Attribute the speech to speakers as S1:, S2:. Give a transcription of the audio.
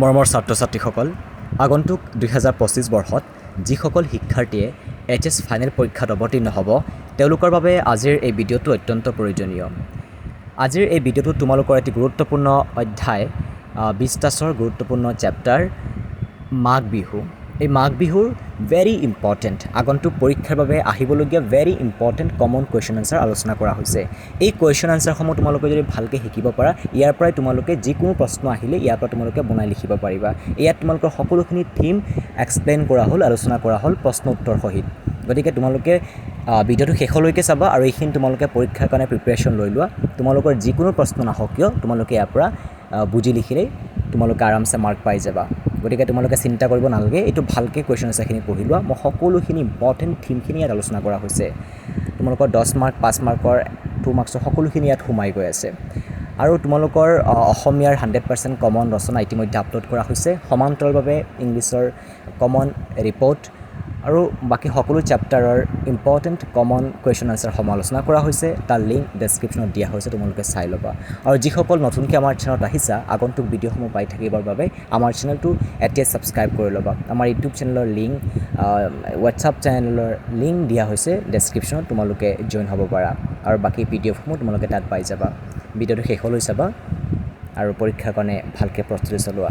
S1: মৰমৰ ছাত্ৰ-ছাত্ৰীসকল, আগন্তুক 2025 বৰ্ষত যিসকল শিক্ষাৰ্থীয়ে HS ফাইনেল পৰীক্ষাত অৱতীৰ্ণ হ'ব তেওঁলোকৰ বাবে আজিৰ এই ভিডিঅ'টো অত্যন্ত প্ৰয়োজনীয়। আজিৰ এই ভিডিঅ'টোত তোমালোকৰ এটি গুৰুত্বপূৰ্ণ অধ্যায় বিস্তাছৰ গুৰুত্বপূৰ্ণ চেপ্টাৰ মাঘ বিহু। এই মাঘ বিহুৰ ভেৰি ইম্পৰ্টেণ্ট আগন্তুক পৰীক্ষাৰ বাবে আহিবলগীয়া very important common question answer আলোচনা কৰা হৈছে। এই কুৱেশ্যন আনচাৰসমূহ তোমালোকে যদি ভালকৈ শিকিব পাৰা, ইয়াৰ পৰাই তোমালোকে যিকোনো প্ৰশ্ন আহিলে ইয়াৰ পৰা তোমালোকে বনাই লিখিব পাৰিবা। ইয়াত তোমালোকৰ সকলোখিনি থিম এক্সপ্লেইন কৰা হ'ল, আলোচনা কৰা হ'ল প্ৰশ্ন উত্তৰ সহিত। গতিকে তোমালোকে ভিডিঅ'টো শেষলৈকে চাবা আৰু এইখিনি তোমালোকে পৰীক্ষাৰ কাৰণে প্ৰিপেৰেশ্যন লৈ লোৱা। তোমালোকৰ যিকোনো প্ৰশ্ন নাহক কিয় তোমালোকে ইয়াৰ পৰা বুজি লিখিলেই তোমালোকে আৰামছে মাৰ্ক পাই যাবা। গতিকে তোমালোকে চিন্তা কৰিব নালাগে, এইটো ভালকৈ কুৱেশ্যন আনচাৰখিনি পঢ়ি লোৱা। মই সকলোখিনি ইম্পৰ্টেণ্ট থিমখিনি ইয়াত আলোচনা কৰা হৈছে। তোমালোকৰ 10 মাৰ্ক 5 মাৰ্কৰ 2 মাৰ্কছৰ সকলোখিনি ইয়াত সোমাই গৈ আছে। আৰু তোমালোকৰ অসমীয়াৰ 100% কমন ৰচনা ইতিমধ্যে আপলোড কৰা হৈছে। সমান্তৰালভাৱে ইংলিছৰ কমন ৰিপৰ্ট আৰু বাকী সকলো চেপ্টাৰৰ ইম্পৰ্টেণ্ট কমন কুৱেশ্যন আনচাৰ সমালোচনা কৰা হৈছে। তাৰ লিংক ডেছক্ৰিপশ্যনত দিয়া হৈছে, তোমালোকে চাই ল'বা। আৰু যিসকল নতুনকৈ আমাৰ চেনেলত আহিছা, আগন্তুক ভিডিঅ'সমূহ পাই থাকিবৰ বাবে আমাৰ চেনেলটো এতিয়াই ছাবস্ক্ৰাইব কৰি ল'বা। আমাৰ ইউটিউব চেনেলৰ লিংক, হোৱাটছআপ চেনেলৰ লিংক দিয়া হৈছে ডেছক্ৰিপশ্যনত, তোমালোকে জইন হ'ব পাৰা। আৰু বাকী পিডিএফসমূহ তোমালোকে তাত পাই যাবা। ভিডিঅ'টো শেষলৈ চাবা আৰু পৰীক্ষাৰ কাৰণে ভালকৈ প্ৰস্তুতি চলোৱা।